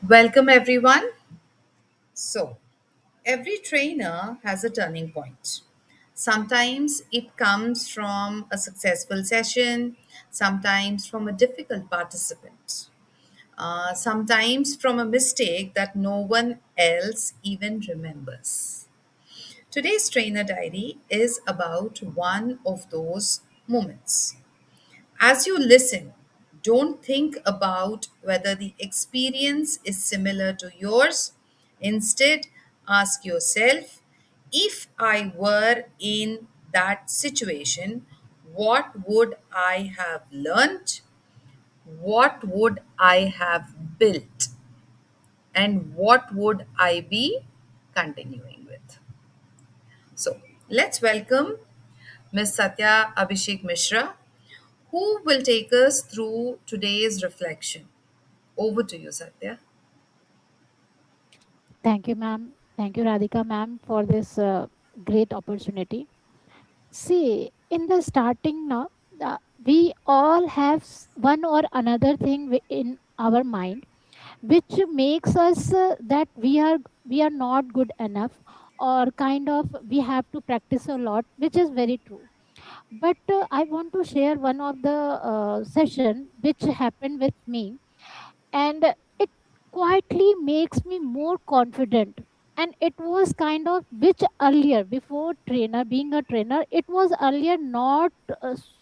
Welcome, everyone. So, every trainer has a turning point. Sometimes it comes from a successful session, sometimes from a difficult participant, sometimes from a mistake that no one else even remembers. Today's trainer diary is about one of those moments. As you listen, don't think about whether the experience is similar to yours. Instead, ask yourself, if I were in that situation, what would I have learned? What would I have built? And what would I be continuing with? So, let's welcome Ms. Satya Abhishek Mishra, who will take us through today's reflection. Over to you, Satya. Thank you, ma'am. Thank you, Radhika, ma'am, for this great opportunity. See, in the starting now, we all have one or another thing in our mind, which makes us that we are not good enough, or kind of we have to practice a lot, which is very true. But I want to share one of the session which happened with me, and it quietly makes me more confident. And it was kind of which earlier, before trainer being a trainer, it was earlier not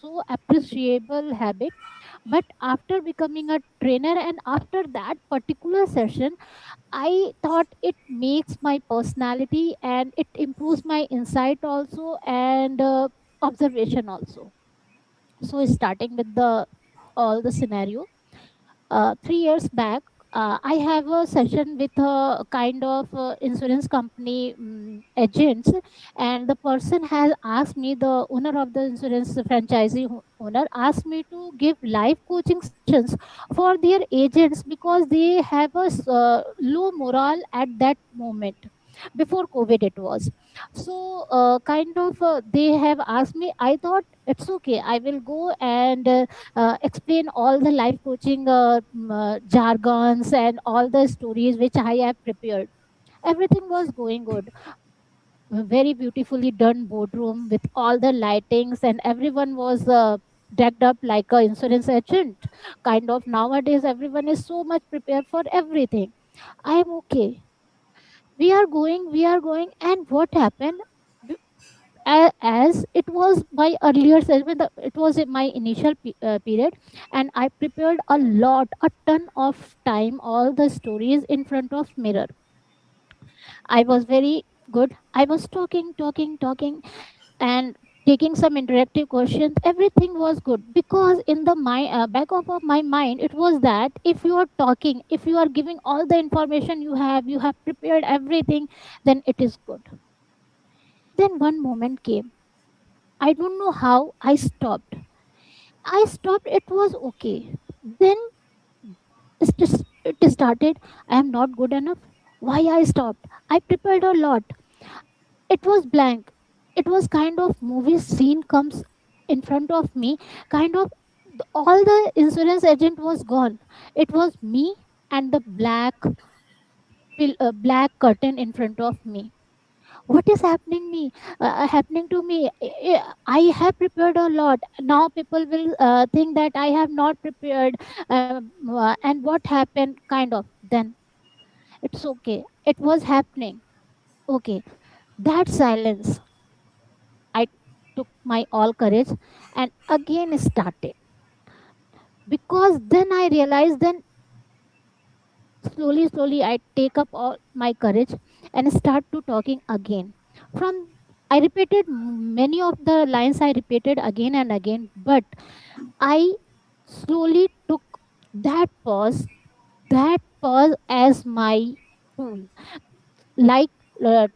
so appreciable habit. But after becoming a trainer and after that particular session, I thought it makes my personality and it improves my insight also, and observation also. So starting with the all the scenario, 3 years back, I have a session with a kind of insurance company agents, and the person has asked me, the owner of the insurance franchisee owner asked me to give live coaching sessions for their agents because they have a low morale at that moment. Before COVID, it was. So, kind of, they have asked me. I thought it's okay. I will go and explain all the life coaching jargons and all the stories which I have prepared. Everything was going good. A very beautifully done boardroom with all the lightings, and everyone was decked up like a insurance agent. Kind of nowadays, everyone is so much prepared for everything. I am okay. We are going, and what happened? As it was my earlier session, it was in my initial period, and I prepared a lot, a ton of time, all the stories in front of mirror. I was very good. I was talking, and taking some interactive questions. Everything was good because in the back of my mind, it was that if you are talking, if you are giving all the information, you have prepared everything, then it is good. Then one moment came. I don't know how I stopped. I stopped. It was okay. Then it started. I am not good enough. Why I stopped? I prepared a lot. It was blank. It was kind of movie scene comes in front of me. Kind of all the insurance agent was gone. It was me and the black curtain in front of me. What is happening to me? I have prepared a lot. Now people will think that I have not prepared. And what happened? Kind of then it's okay, it was happening. Okay, that silence, I took my all courage and again started, because then I realized, then slowly I take up all my courage and start to talking again. From I repeated many of the lines, I repeated again and again, but I slowly took that pause as my tool. Like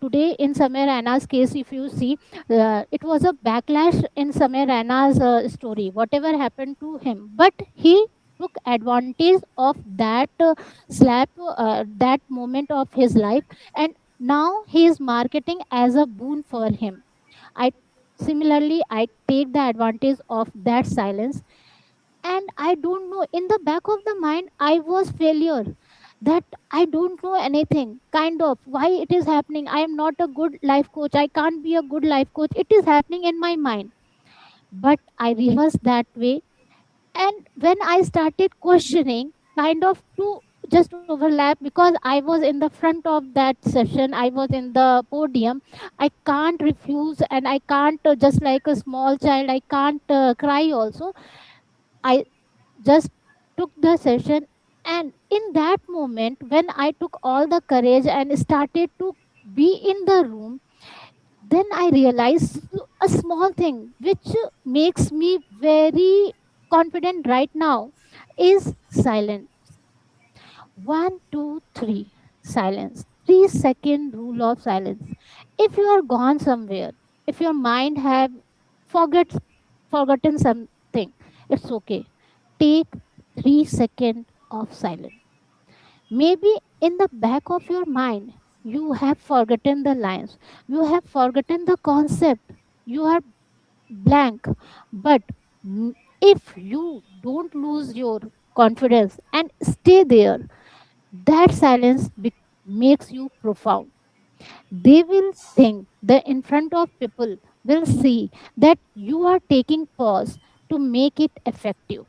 today in Samir Raina's case, if you see, it was a backlash in Samir Raina's story, whatever happened to him. But he took advantage of that that moment of his life, and now he is marketing as a boon for him. I Similarly, I take the advantage of that silence, and I don't know, in the back of the mind, I was failure. that I don't know anything, kind of why it is happening. I am not a good life coach, I can't be a good life coach, it is happening in my mind. But I rehearsed that way. And when I started questioning, kind of to just overlap, because I was in the front of that session, I was in the podium, I can't refuse, and I can't just like a small child, I can't cry also. I just took the session. And in that moment, when I took all the courage and started to be in the room, then I realized a small thing which makes me very confident right now is silence. 1, 2, 3, silence. 3 second rule of silence. If you are gone somewhere, if your mind have forget forgotten something, it's okay. Take 3 seconds of silence. Maybe in the back of your mind, you have forgotten the lines, you have forgotten the concept, you are blank. But if you don't lose your confidence and stay there, that silence makes you profound. They will think that in front of people will see that you are taking pause to make it effective.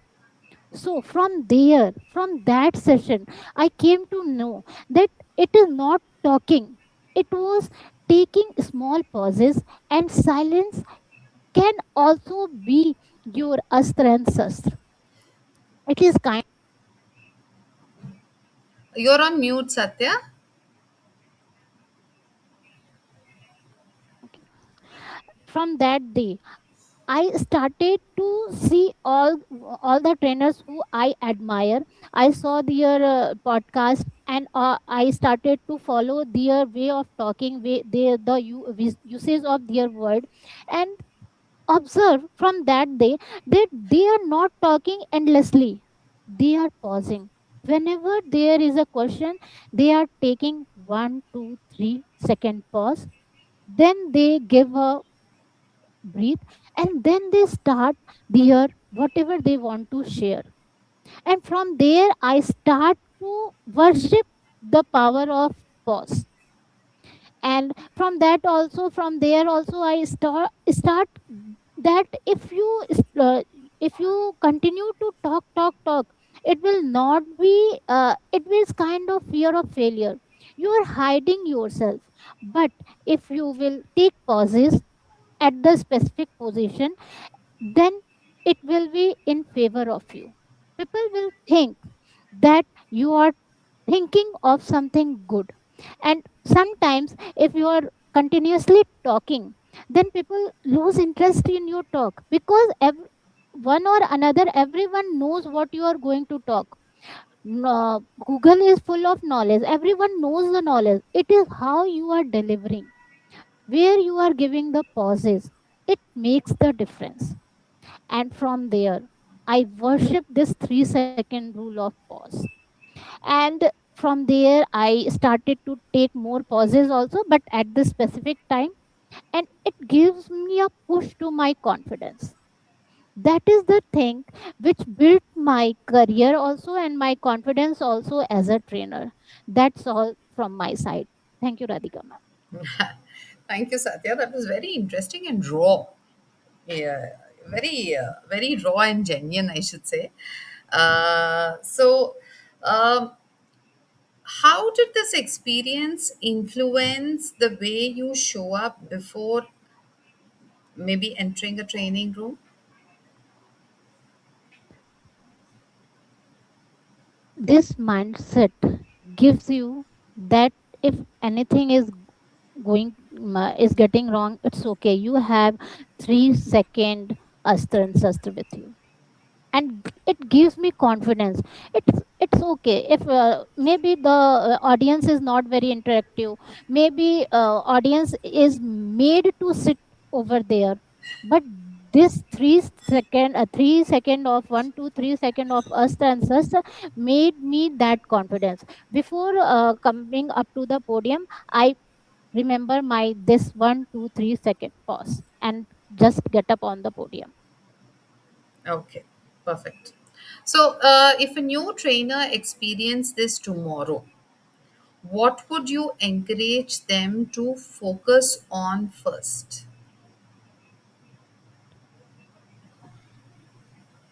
So from there, from that session, I came to know that it is not talking, it was taking small pauses, and silence can also be your astra and sastra. It is kind. You're on mute, Satya. From that day, I started to see all the trainers who I admire. I saw their podcast, and I started to follow their way of talking, way usage of their word, and observe from that day that they are not talking endlessly. They are pausing. Whenever there is a question, they are taking 1, 2, 3 second pause. Then they give a breathe, and then they start their whatever they want to share. And from there I start to worship the power of pause. And from that also, from there also, I start that if you continue to talk, it will not be it is kind of fear of failure, you are hiding yourself. but if you will take pauses at the specific position, then it will be in favor of you. People will think that you are thinking of something good. And sometimes, if you are continuously talking, then people lose interest in your talk, because one or another, everyone knows what you are going to talk. Google is full of knowledge, everyone knows the knowledge. It is how you are delivering, where you are giving the pauses, it makes the difference. And from there, I worship this 3 second rule of pause. And from there, I started to take more pauses also, but at the specific time. And it gives me a push to my confidence. That is the thing which built my career also and my confidence also as a trainer. That's all from my side. Thank you, Radhika ma'am. Thank you, Satya. That was very interesting and raw. Yeah, very raw and genuine, I should say. So, um, how did this experience influence the way you show up before maybe entering a training room? This mindset gives you that if anything is is getting wrong, it's okay, you have 3 second astra and shastra with you. And it gives me confidence. It's okay if maybe the audience is not very interactive, maybe audience is made to sit over there. But this 3 second of 1, 2, 3 second of astra and shastra made me that confidence. Before coming up to the podium, I remember my this 1, 2, 3 second pause and just get up on the podium. Okay, perfect. So, if a new trainer experienced this tomorrow, what would you encourage them to focus on first?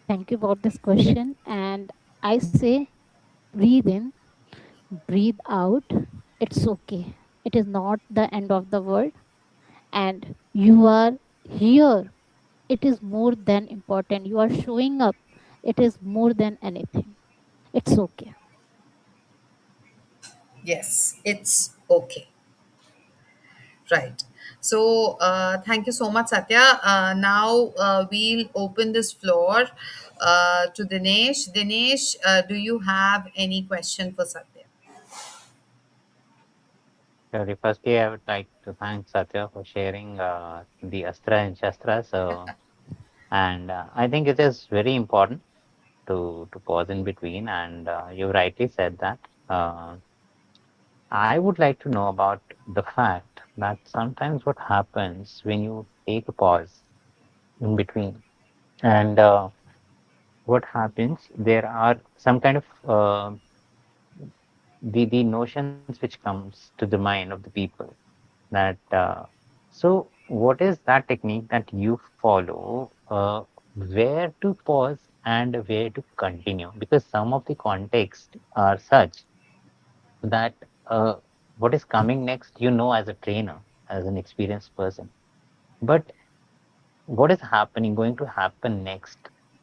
Thank you for this question. And I say, breathe in, breathe out. It's okay. It is not the end of the world. And you are here. It is more than important. You are showing up. It is more than anything. It's okay. Yes, it's okay. Right. So, thank you so much, Satya. Now, we'll open this floor to Dinesh. Dinesh, do you have any question for Satya? Sorry, firstly, I would like to thank Satya for sharing the Astra and Shastra. So, and I think it is very important to pause in between. And you rightly said that. Uh, I would like to know about the fact that sometimes what happens when you take a pause in between, and what happens, there are some kind of the notions which comes to the mind of the people that so what is that technique that you follow where to pause and where to continue, because some of the context are such that what is coming next, as a trainer, as an experienced person, but what is happening going to happen next,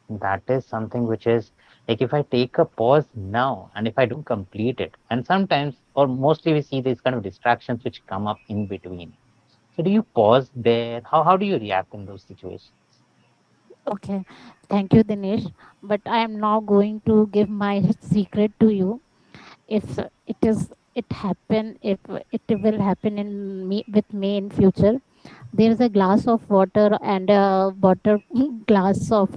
that is something which is like, if I take a pause now and if I don't complete it, and sometimes or mostly we see these kind of distractions which come up in between. So do you pause there? How do you react in those situations? Okay. Thank you, Dinesh. But I am now going to give my secret to you. If it happen, if it will happen in me with me in future, there is a glass of water and a water glass of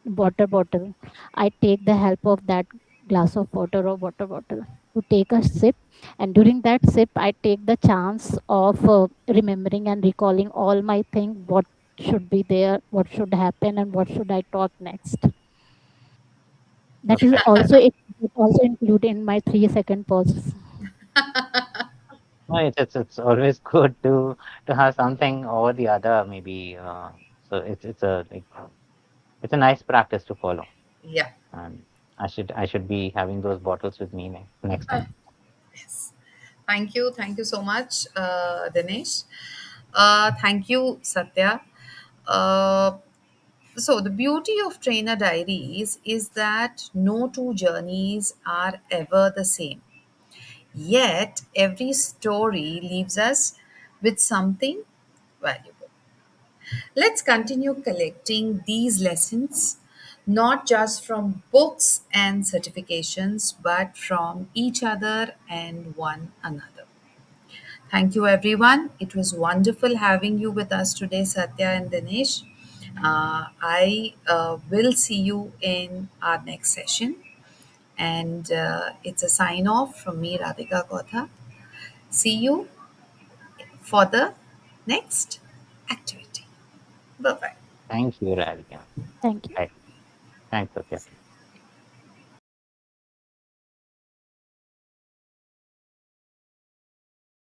water bottle. I take the help of that glass of water or water bottle to take a sip, and during that sip I take the chance of remembering and recalling all my thing, what should be there, what should happen, and what should I talk next. That is Okay. also it also include in my 3 second pause. No, it's always good to have something or the other, maybe. So it's a like it's a nice practice to follow, Yeah. and I should be having those bottles with me next time. Yes. Thank you. Thank you so much, Dinesh. Thank you, Satya. Uh, so, the beauty of trainer diaries is that no two journeys are ever the same. Yet, every story leaves us with something valuable. Let's continue collecting these lessons, not just from books and certifications, but from each other and one another. Thank you, everyone. It was wonderful having you with us today, Satya and Dinesh. I will see you in our next session. And it's a sign off from me, Radhika Kotha. See you for the next activity. Bye bye. Thank you, Radhika. Thank you. Right. Thanks, Satya.